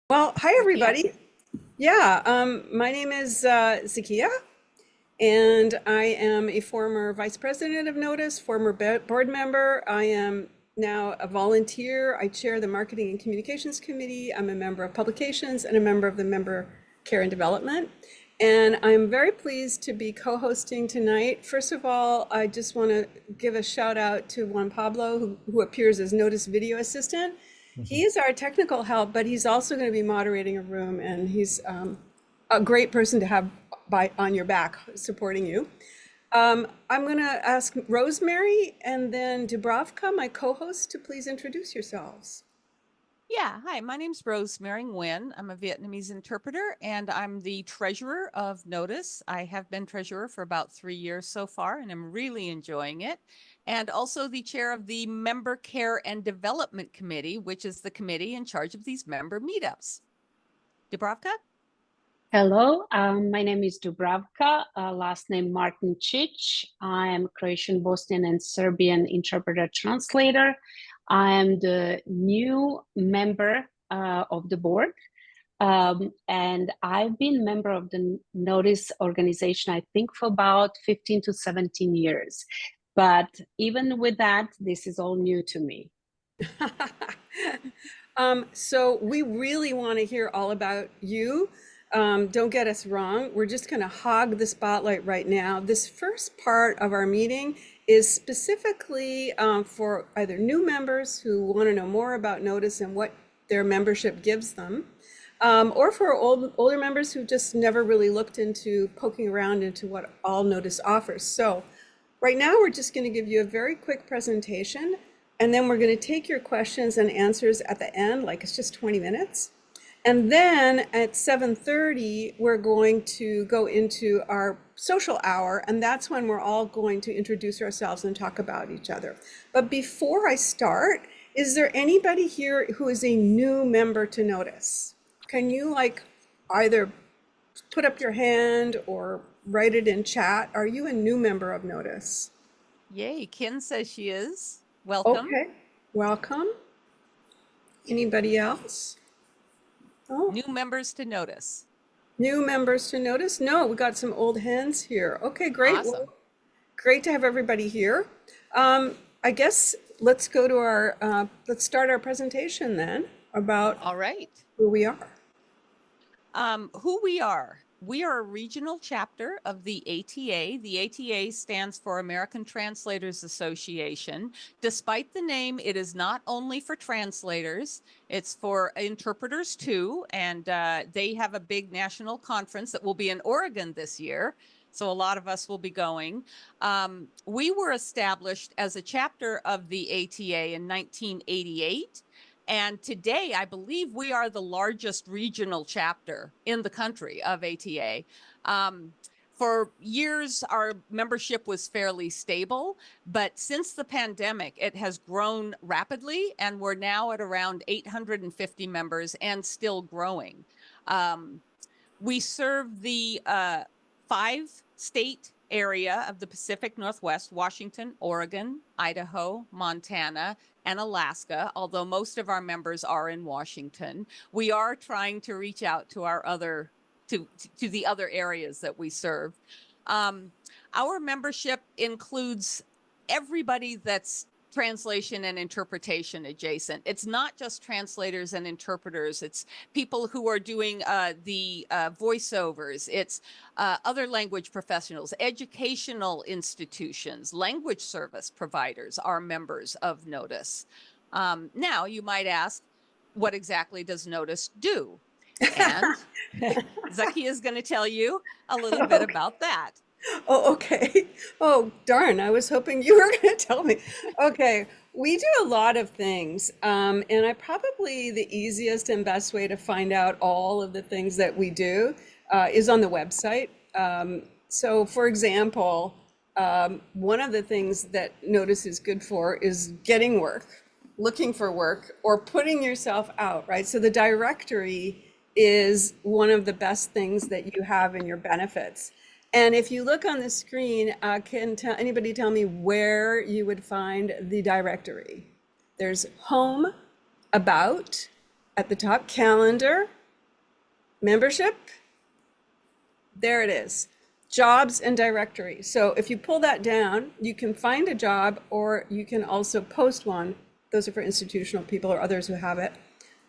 Well, hi Zakia? everybody. Yeah, my name is Zakia, and I am a former vice president of Notice, former board member. I am now a volunteer. I chair the marketing and communications committee. I'm a member of publications and a member of the member care and development. And I'm very pleased to be co-hosting tonight. First of all, I just want to give a shout out to Juan Pablo, who appears as Notice video assistant. He is our technical help, but he's also going to be moderating a room, and he's a great person to have on your back supporting you. I'm going to ask Rosemary and then Dubravka, my co-host, to please introduce yourselves. Yeah, hi, my name's Rosemary Nguyen. I'm a Vietnamese interpreter and I'm the treasurer of Notice. I have been treasurer for about 3 years so far and I'm really enjoying it. And also the chair of the Member Care and Development Committee, which is the committee in charge of these member meetups. Dubravka? Hello, my name is Dubravka, last name Martin-Cic. I am Croatian, Bosnian, and Serbian interpreter translator. I am the new member of the board, and I've been member of the Notice organization, I think, for about 15 to 17 years. But even with that, this is all new to me. So we really want to hear all about you. Don't get us wrong. We're just going to hog the spotlight right now. This first part of our meeting is specifically for either new members who want to know more about Notice and what their membership gives them, or for older members who just never really looked into poking around into what all Notice offers. So right now, we're just going to give you a very quick presentation, and then we're going to take your questions and answers at the end, like it's just 20 minutes. And then at 7:30, we're going to go into our social hour, and that's when we're all going to introduce ourselves and talk about each other. But before I start, is there anybody here who is a new member to Notice? Can you either put up your hand or write it in chat? Are you a new member of Notice? Yay, Kin says she is. Welcome. Okay, welcome. Anybody else? Oh, New members to Notice. new members to Notice? No, we got some old hands here. Okay, great. Awesome. Well, great to have everybody here. I guess let's go to let's start our presentation then about All right. who we are. Who we are. We are a regional chapter of the ATA. The ATA stands for American Translators Association. Despite the name, it is not only for translators, it's for interpreters too. And they have a big national conference that will be in Oregon this year. So a lot of us will be going. We were established as a chapter of the ATA in 1988. And today, I believe we are the largest regional chapter in the country of ATA. For years, our membership was fairly stable, but since the pandemic, it has grown rapidly, and we're now at around 850 members and still growing. We serve the 5-state area of the Pacific Northwest: Washington, Oregon, Idaho, Montana, and Alaska, although most of our members are in Washington. We are trying to reach out to our other to the other areas that we serve. Our membership includes everybody that's translation and interpretation adjacent. It's not just translators and interpreters. It's people who are doing the voiceovers. It's other language professionals, educational institutions, language service providers are members of Notice. Now, you might ask, what exactly does Notice do? And Zaki is going to tell you a little bit Okay. about that. Oh, okay. Oh, darn. I was hoping you were going to tell me. Okay. We do a lot of things. And I probably the easiest and best way to find out all of the things that we do is on the website. So, for example, one of the things that Notice is good for is getting work, looking for work, or putting yourself out, right? So the directory is one of the best things that you have in your benefits. And if you look on the screen, anybody tell me where you would find the directory? There's home, about, at the top, calendar, membership, there it is, jobs and directory. So if you pull that down, you can find a job, or you can also post one. Those are for institutional people or others who have it.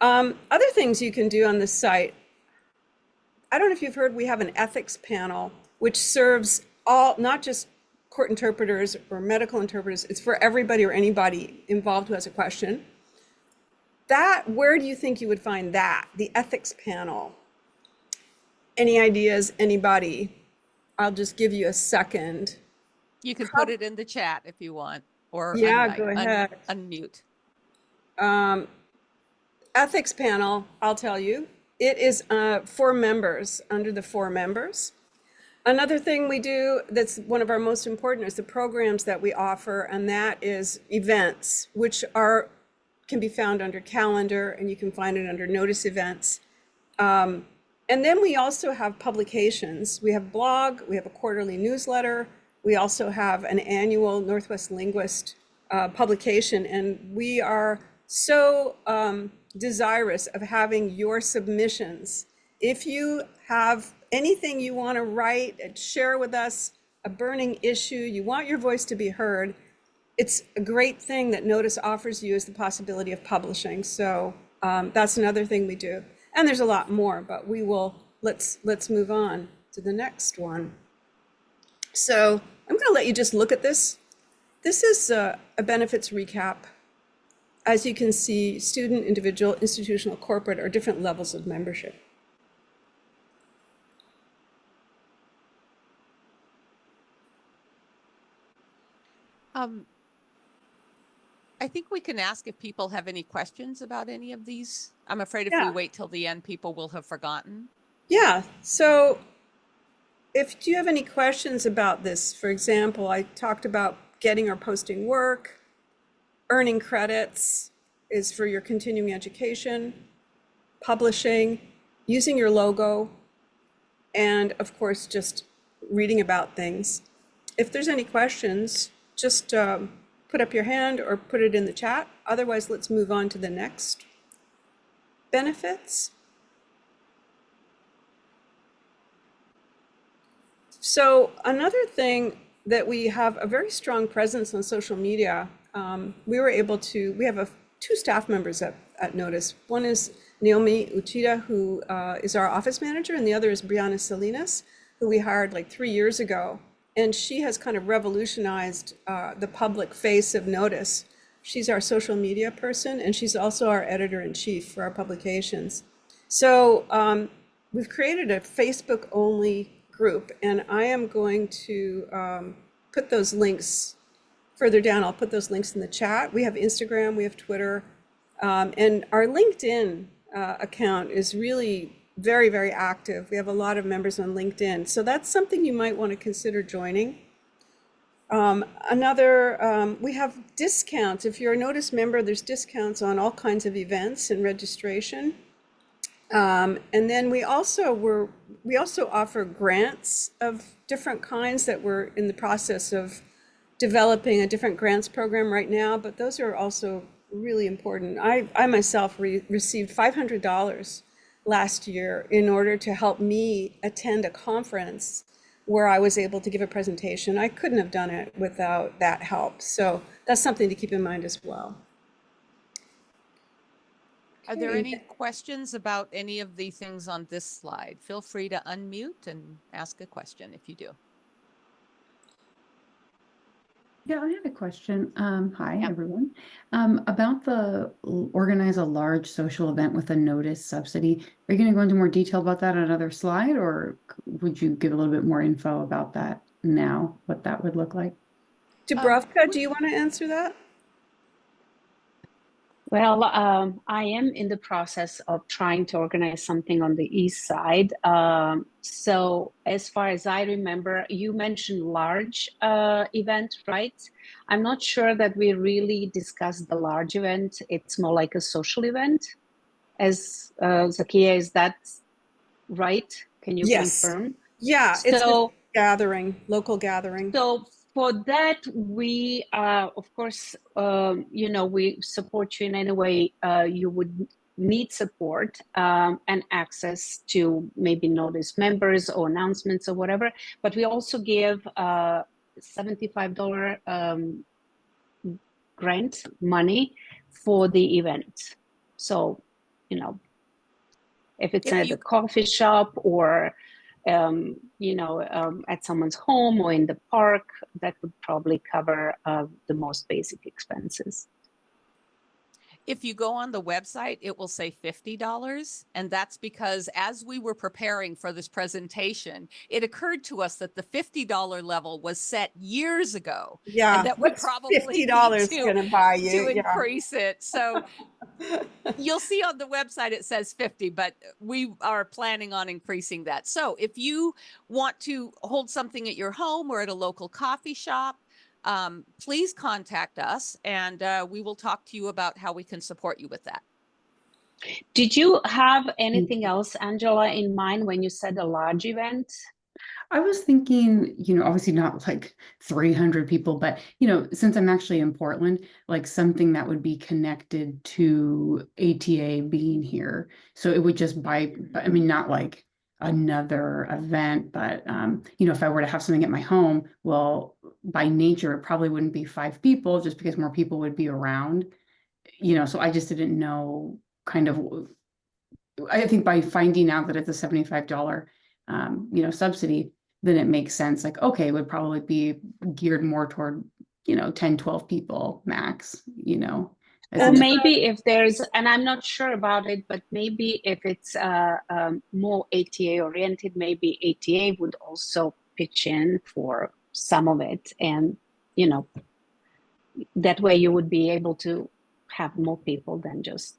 Other things you can do on this site, I don't know if you've heard, we have an ethics panel, which serves all, not just court interpreters or medical interpreters, it's for everybody or anybody involved who has a question. That, where do you think you would find that? The ethics panel. Any ideas, anybody? I'll just give you a second. You can put it in the chat if you want, or Yeah, go ahead. unmute. Ethics panel, I'll tell you, it is for members, under the for members. Another thing we do that's one of our most important is the programs that we offer, and that is events, which can be found under calendar, and you can find it under notice events. And then we also have publications. We have blog, we have a quarterly newsletter. We also have an annual Northwest Linguist publication, and we are so desirous of having your submissions. If you have anything you want to write and share with us, a burning issue, you want your voice to be heard, it's a great thing that Notice offers you is the possibility of publishing. So that's another thing we do. And there's a lot more, but we will, let's move on to the next one. So I'm going to let you just look at this. This is a benefits recap. As you can see, student, individual, institutional, corporate are different levels of membership. I think we can ask if people have any questions about any of these. I'm afraid if Yeah. we wait till the end, people will have forgotten. Yeah, so do you have any questions about this? For example, I talked about getting or posting work, earning credits is for your continuing education, publishing, using your logo, and of course, just reading about things. If there's any questions, just put up your hand or put it in the chat. Otherwise, let's move on to the next. Benefits. So another thing that we have a very strong presence on social media. We were able to, we have two staff members at Notice. One is Naomi Uchida, who is our office manager, and the other is Brianna Salinas, who we hired like 3 years ago. And she has kind of revolutionized the public face of Notice. She's our social media person, and she's also our editor-in-chief for our publications. So we've created a Facebook-only group, and I am going to put those links further down. I'll put those links in the chat. We have Instagram, we have Twitter, and our LinkedIn account is really very, very active. We have a lot of members on LinkedIn. So that's something you might want to consider joining. We have discounts. If you're a Notice member, there's discounts on all kinds of events and registration. And then we also offer grants of different kinds that we're in the process of developing a different grants program right now, but those are also really important. I myself received $500 last year in order to help me attend a conference where I was able to give a presentation. I couldn't have done it without that help. So that's something to keep in mind as well. Are there any questions about any of the things on this slide? Feel free to unmute and ask a question if you do. Yeah, I had a question. Hi, everyone. About the organize a large social event with a Notice subsidy. Are you going to go into more detail about that on another slide, or would you give a little bit more info about that now, what that would look like? Dubravka, do you want to answer that? Well, I am in the process of trying to organize something on the east side. So as far as I remember, you mentioned large event, right? I'm not sure that we really discussed the large event. It's more like a social event. As Zakia, is that right? Can you confirm? Yeah, it's a gathering, local gathering. So for that, we, of course, we support you in any way you would need support and access to maybe notice members or announcements or whatever. But we also give $75 grant money for the event. So, you know, if it's at a coffee shop or at someone's home or in the park, that would probably cover the most basic expenses. If you go on the website, it will say $50. And that's because as we were preparing for this presentation, it occurred to us that the $50 level was set years ago. Yeah. And that we probably $50 need going to buy you to increase it. So you'll see on the website, it says 50, but we are planning on increasing that. So if you want to hold something at your home or at a local coffee shop, please contact us and we will talk to you about how we can support you with that. Did you have anything else, Angela, in mind when you said a large event? I was thinking, obviously not like 300 people, but, since I'm actually in Portland, like something that would be connected to ATA being here. So it would just not like another event, but, if I were to have something at my home, well, by nature, it probably wouldn't be 5 people just because more people would be around, so I just didn't know I think by finding out that it's a $75, subsidy, then it makes sense. Like, okay, it would probably be geared more toward, 10, 12 people max, Or maybe if there's, and I'm not sure about it, but maybe if it's more ATA oriented, maybe ATA would also pitch in for some of it. And, that way you would be able to have more people than just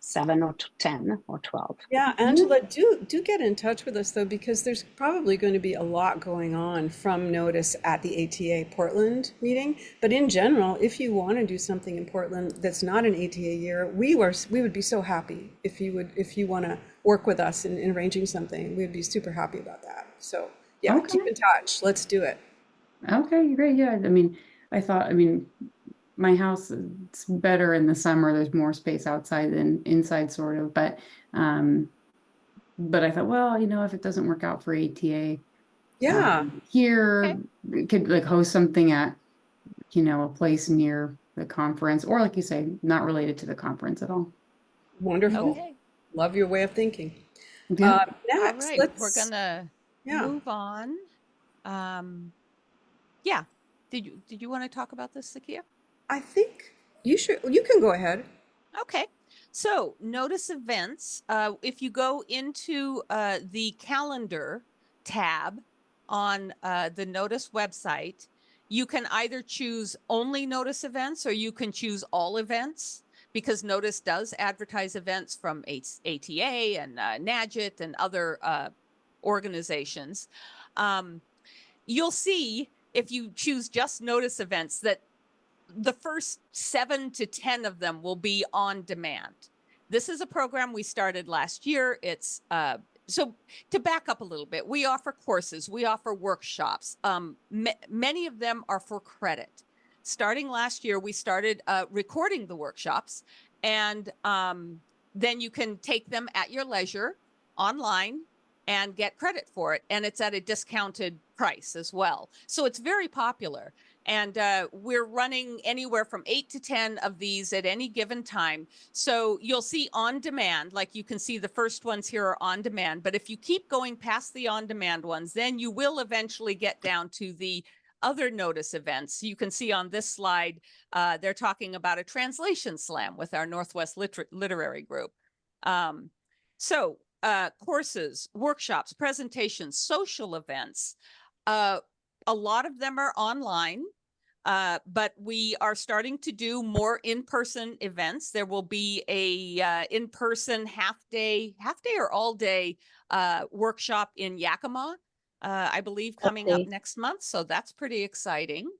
7 or 10 or 12. Yeah, Angela, do get in touch with us though, because there's probably going to be a lot going on from Notice at the ATA Portland meeting. But in general, if you want to do something in Portland that's not an ATA year, we would be so happy if you want to work with us in arranging something. We'd be super happy about that. So yeah, Okay. keep in touch. Let's do it. Okay, great. Yeah, my house is better in the summer. There's more space outside than inside, sort of. But I thought, well, if it doesn't work out for ATA, Yeah. here we could like host something at, a place near the conference, or like you say, not related to the conference at all. Wonderful. Okay. Love your way of thinking. Yeah. Next, All right, we're gonna move on. Yeah. Did you want to talk about this, Sakia? I think you can go ahead. Okay. So notice events. If you go into the calendar tab on the Notice website, you can either choose only Notice events or you can choose all events, because Notice does advertise events from ATA and NAGIT and other organizations. You'll see if you choose just Notice events that the first 7 to 10 of them will be on demand. This is a program we started last year. It's so to back up a little bit, we offer courses, we offer workshops. Many of them are for credit. Starting last year, we started recording the workshops, and then you can take them at your leisure online and get credit for it. And it's at a discounted price as well. So it's very popular. And we're running anywhere from 8 to 10 of these at any given time. So you'll see on demand, like you can see the first ones here are on demand. But if you keep going past the on demand ones, then you will eventually get down to the other Notice events. You can see on this slide, they're talking about a translation slam with our Northwest Literary Group. Courses, workshops, presentations, social events, a lot of them are online, but we are starting to do more in-person events. There will be a in-person half day or all day workshop in Yakima, I believe, coming up next month. So that's pretty exciting.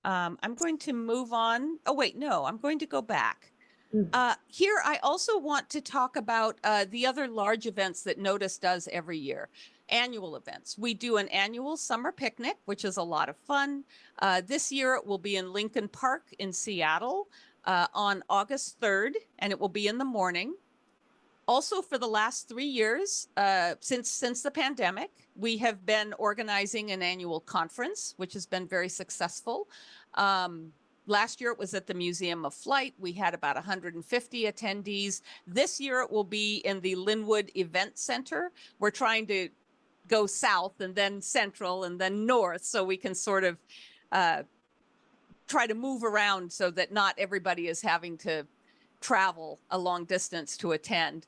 I'm going to move on. Oh, wait, no, I'm going to go back. Here, I also want to talk about the other large events that Notice does every year. Annual events. We do an annual summer picnic, which is a lot of fun. This year it will be in Lincoln Park in Seattle. on August 3rd, and it will be in the morning. Also, for the last 3 years, since the pandemic, we have been organizing an annual conference, which has been very successful. Last year, it was at the Museum of Flight. We had about 150 attendees. This year, it will be in the Linwood Event Center. We're trying to go south and then central and then north, so we can sort of try to move around so that not everybody is having to travel a long distance to attend.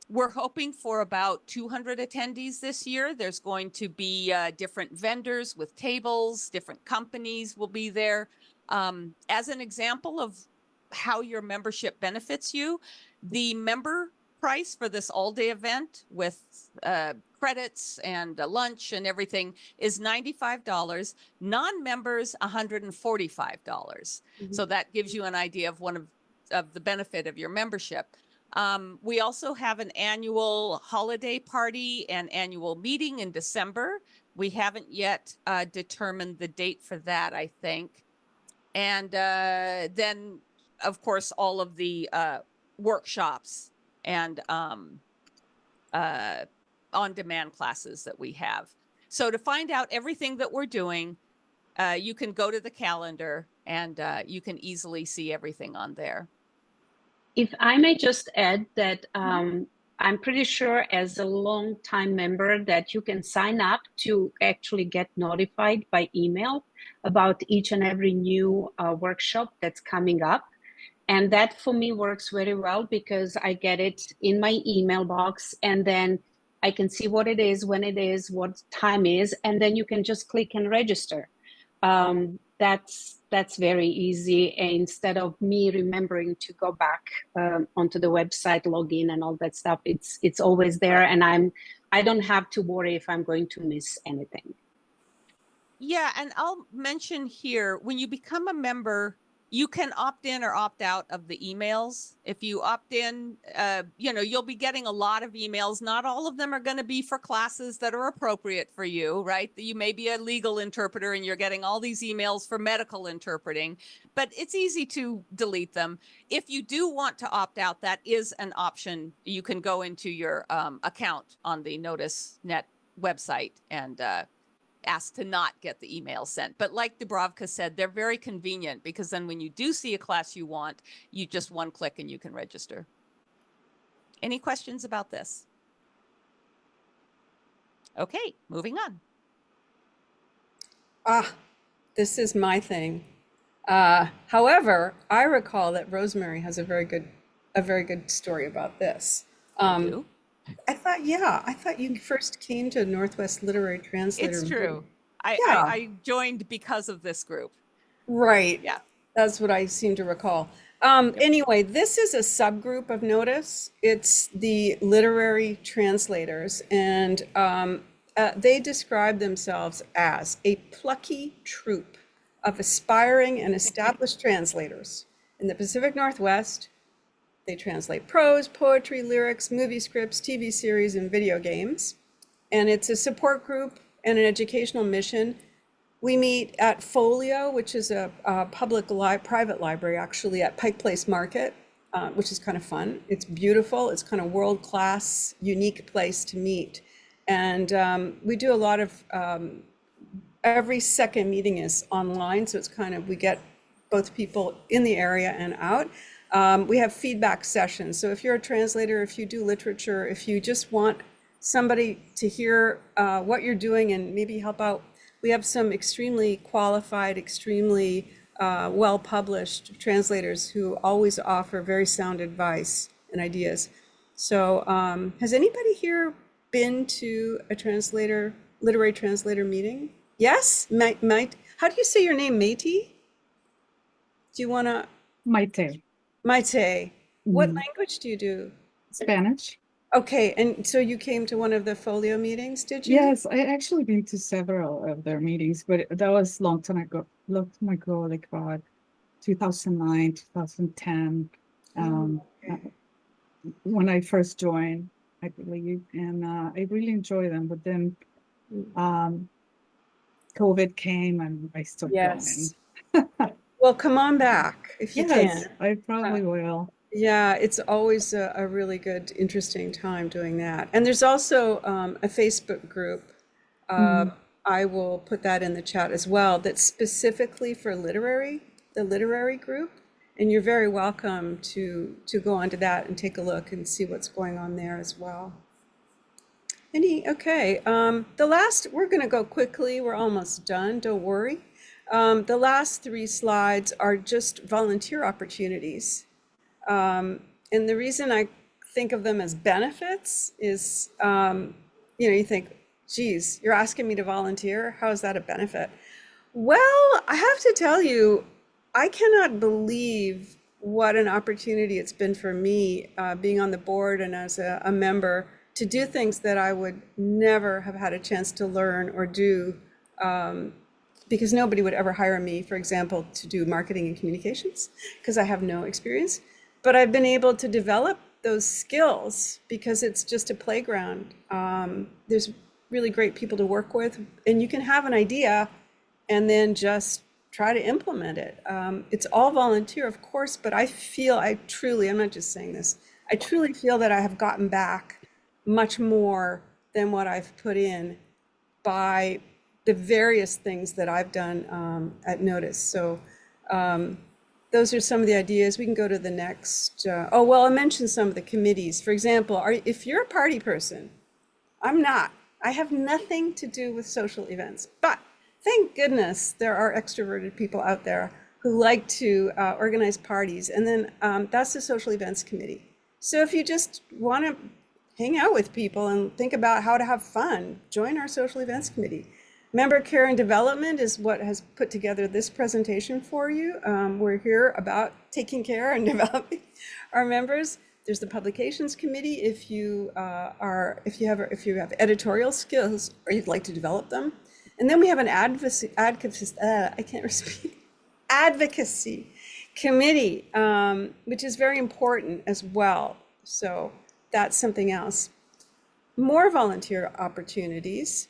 We're hoping for about 200 attendees this year. There's going to be different vendors with tables, different companies will be there. As an example of how your membership benefits you, the member price for this all-day event with credits and lunch and everything is $95. Non-members, $145. So that gives you an idea of of the benefit of your membership. We also have an annual holiday party and annual meeting in December. We haven't yet determined the date for that, I think. And then, of course, all of the workshops and on-demand classes that we have. So to find out everything that we're doing, you can go to the calendar and you can easily see everything on there. If I may just add that I'm pretty sure as a long-time member that you can sign up to actually get notified by email about each and every new workshop that's coming up. And that for me works very well because I get it in my email box and then I can see what it is, when it is, what time is, and then you can just click and register. That's very easy. And instead of me remembering to go back onto the website, log in and all that stuff, it's always there. And I don't have to worry if I'm going to miss anything. Yeah, and I'll mention here, when you become a member, you can opt in or opt out of the emails. If you opt in, you'll be getting a lot of emails. Not all of them are going to be for classes that are appropriate for you, right? You may be a legal interpreter and you're getting all these emails for medical interpreting, but it's easy to delete them. If you do want to opt out, that is an option. You can go into your account on the NOTIS.net website and ask to not get the email sent. But like Dubravka said, they're very convenient because then when you do see a class you want, you just one click and you can register. Any questions about this? Okay, moving on. This is my thing. However, I recall that Rosemary has a very good story about this. I do. I thought you first came to Northwest Literary Translator. It's true. Yeah. I joined because of this group. Right. Yeah. That's what I seem to recall. Anyway, this is a subgroup of NOTIS. It's the literary translators, and they describe themselves as a plucky troupe of aspiring and established translators in the Pacific Northwest. They translate prose, poetry, lyrics, movie scripts, TV series, and video games. And it's a support group and an educational mission. We meet at Folio, which is a private library, actually, at Pike Place Market, which is kind of fun. It's beautiful. It's kind of world-class, unique place to meet. And we do a lot of, every second meeting is online, so it's kind of, we get both people in the area and out. We have feedback sessions. So if you're a translator, if you do literature, if you just want somebody to hear what you're doing and maybe help out, we have some extremely qualified, extremely well-published translators who always offer very sound advice and ideas. So has anybody here been to a literary translator meeting? Yes? Might, how do you say your name, Métis? Do you want to? Maite. Maite, what language do you do? Spanish. Okay, and so you came to one of the Folio meetings, did you? Yes, I actually been to several of their meetings, but that was long time ago, like about 2009, 2010, when I first joined, I believe, and I really enjoy them. But then COVID came and I stopped going. Well, come on back if you Yes, can. I probably will. Yeah, it's always a really good, interesting time doing that. And there's also a Facebook group. Uh, Mm. I will put that in the chat as well. That's specifically for the literary group. And you're very welcome to go onto that and take a look and see what's going on there as well. Okay, we're going to go quickly. We're almost done. Don't worry. The last three slides are just volunteer opportunities. And the reason I think of them as benefits is, you think, geez, you're asking me to volunteer. How is that a benefit? Well, I have to tell you, I cannot believe what an opportunity it's been for me, being on the board and as a member, to do things that I would never have had a chance to learn or do, because nobody would ever hire me, for example, to do marketing and communications, because I have no experience. But I've been able to develop those skills because it's just a playground. There's really great people to work with, and you can have an idea and then just try to implement it. It's all volunteer, of course, but I'm not just saying this, I truly feel that I have gotten back much more than what I've put in by the various things that I've done at Notice. So those are some of the ideas. We can go to the next. I mentioned some of the committees. For example, if you're a party person, I'm not. I have nothing to do with social events, but thank goodness there are extroverted people out there who like to organize parties. And then that's the social events committee. So if you just want to hang out with people and think about how to have fun, join our social events committee. Member care and development is what has put together this presentation for you. We're here about taking care and developing our members. There's the publications committee if you have editorial skills or you'd like to develop them. And then we have an advocacy committee, which is very important as well. So that's something else. More volunteer opportunities.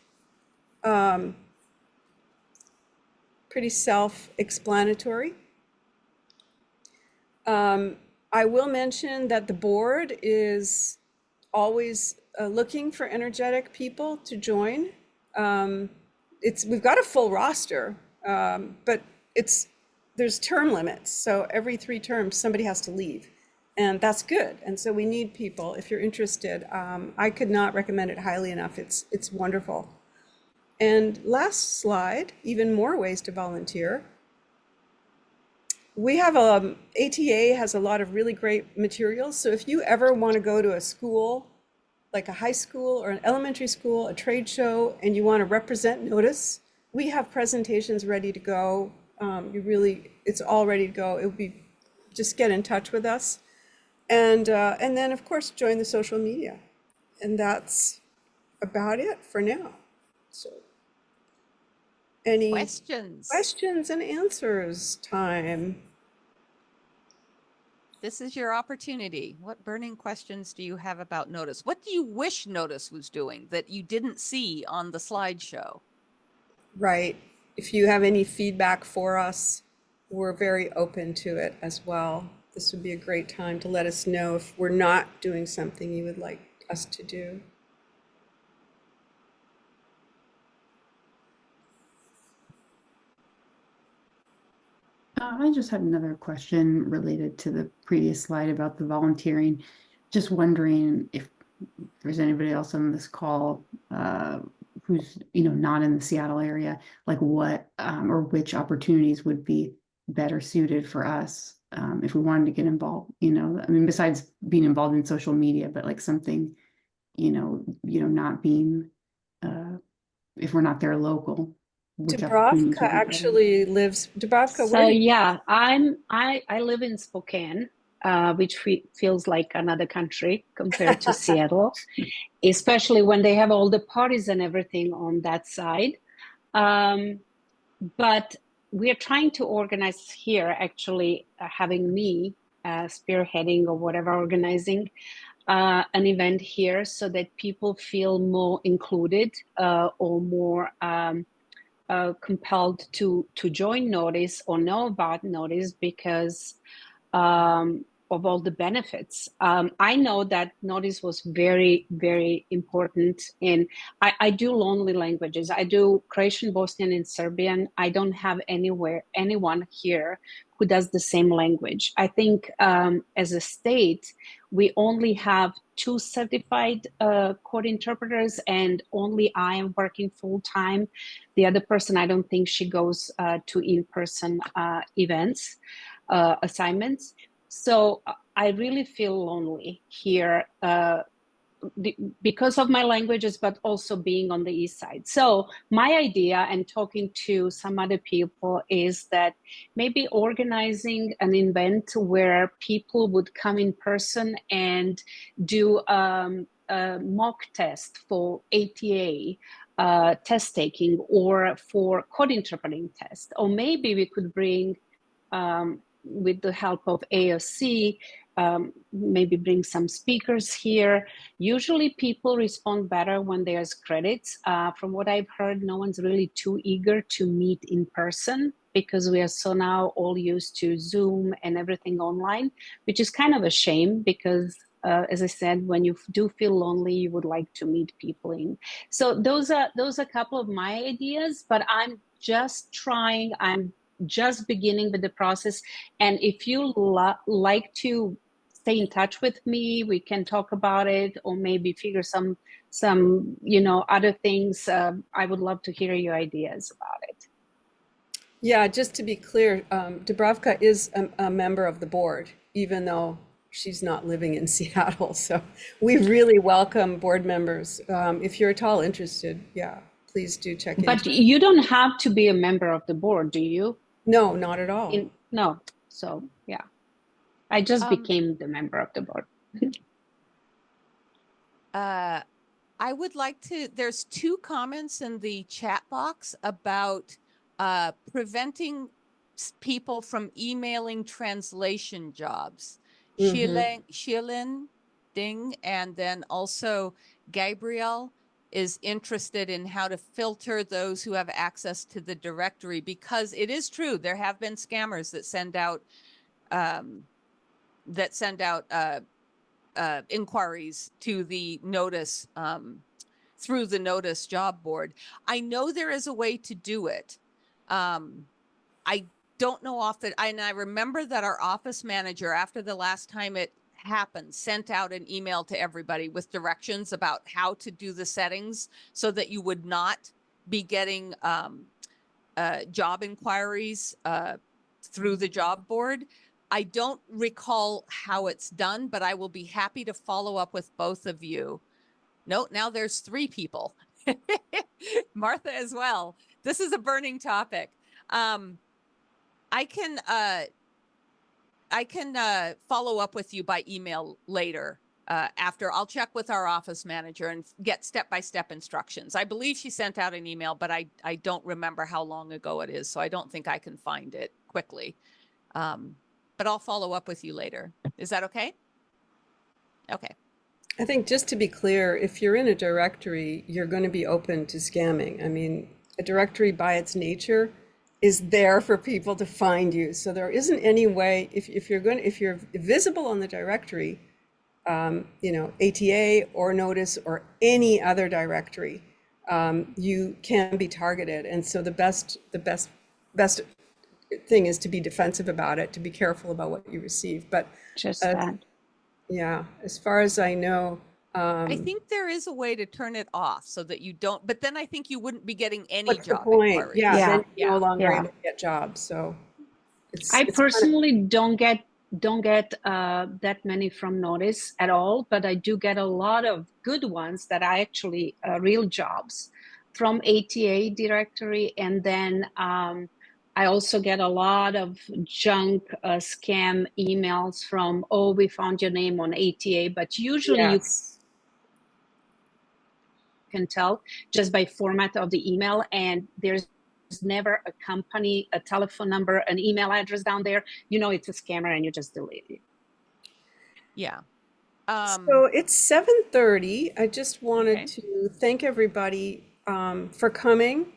Pretty self-explanatory. I will mention that the board is always looking for energetic people to join. We've got a full roster, but there's term limits. So every 3 terms, somebody has to leave. And that's good. And so we need people if you're interested. I could not recommend it highly enough. It's wonderful. And last slide, even more ways to volunteer. We have ATA has a lot of really great materials. So if you ever want to go to a school, like a high school or an elementary school, a trade show, and you want to represent Notice, we have presentations ready to go. It's all ready to go. It would be, just get in touch with us. And then of course, join the social media. And that's about it for now. So any questions and answers time? This is your opportunity. What burning questions do you have about Notice? What do you wish Notice was doing that you didn't see on the slideshow? Right. If you have any feedback for us, we're very open to it as well. This would be a great time to let us know if we're not doing something you would like us to do. I just had another question related to the previous slide about the volunteering. Just wondering if there's anybody else on this call who's not in the Seattle area, like what or which opportunities would be better suited for us if we wanted to get involved. I mean, besides being involved in social media, but like something, not being if we're not there local. Dubravka actually lives. Dubravka, so yeah, I live in Spokane, which feels like another country compared to Seattle, especially when they have all the parties and everything on that side. But we're trying to organize here, actually having me spearheading or whatever, organizing an event here so that people feel more included or more compelled to join Notice or know about Notice because of all the benefits. I know that Notice was very, very important. And I do lonely languages. I do Croatian, Bosnian, and Serbian. I don't have anyone here who does the same language. I think as a state, we only have 2 certified court interpreters, and only I am working full time. The other person, I don't think she goes to in-person events, assignments. So I really feel lonely here because of my languages, but also being on the East Side. So my idea, and talking to some other people, is that maybe organizing an event where people would come in person and do a mock test for ATA test taking, or for code interpreting test. Or maybe we could bring, with the help of AOC, maybe bring some speakers here. Usually people respond better when there's credits. From what I've heard, no one's really too eager to meet in person, because we are so now all used to Zoom and everything online, which is kind of a shame, because as I said, when you do feel lonely, you would like to meet people in. So those are a couple of my ideas, but I'm just trying. I'm just beginning with the process. And if you like to stay in touch with me, we can talk about it, or maybe figure some other things. I would love to hear your ideas about it. Yeah, just to be clear, Dubravka is a member of the board, even though she's not living in Seattle. So we really welcome board members. If you're at all interested, yeah, please do check in. But you don't have to be a member of the board, do you? No, not at all. No. So yeah, I just became the member of the board. I would like to, there's 2 comments in the chat box about preventing people from emailing translation jobs. Shilin Ding, and then also Gabriel is interested in how to filter those who have access to the directory, because it is true, there have been scammers that send out inquiries to the Notice through the Notice job board. I know there is a way to do it. I don't know and I remember that our office manager, after the last time it happened, sent out an email to everybody with directions about how to do the settings so that you would not be getting job inquiries through the job board. I don't recall how it's done, but I will be happy to follow up with both of you. No, now there's 3 people. Martha as well. This is a burning topic. I can follow up with you by email later. After I'll check with our office manager and get step-by-step instructions. I believe she sent out an email, but I don't remember how long ago it is, so I don't think I can find it quickly. But I'll follow up with you later. Is that okay? Okay. I think, just to be clear, if you're in a directory, you're going to be open to scamming. I mean, a directory by its nature is there for people to find you. So there isn't any way, if you're visible on the directory, ATA or Notice or any other directory, you can be targeted. And so the best thing is to be defensive about it, to be careful about what you receive. But just that. Yeah, as far as I know, I think there is a way to turn it off so that you don't, but then I think you wouldn't be getting any what's the job point? inquiries. Yeah, Yeah. then you're no longer Yeah. able to get jobs. So I personally don't get that many from Notice at all, but I do get a lot of good ones that are actually real jobs from ATA directory. And then I also get a lot of junk scam emails from, oh, we found your name on ATA, but usually you can tell just by format of the email, and there's never a company, a telephone number, an email address down there. You know it's a scammer and you just delete it. Yeah. So it's 7:30. I just wanted to thank everybody for coming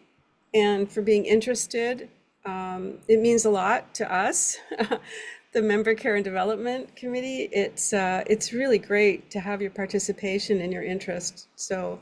and for being interested. It means a lot to us, the Member Care and Development Committee. It's really great to have your participation and your interest. So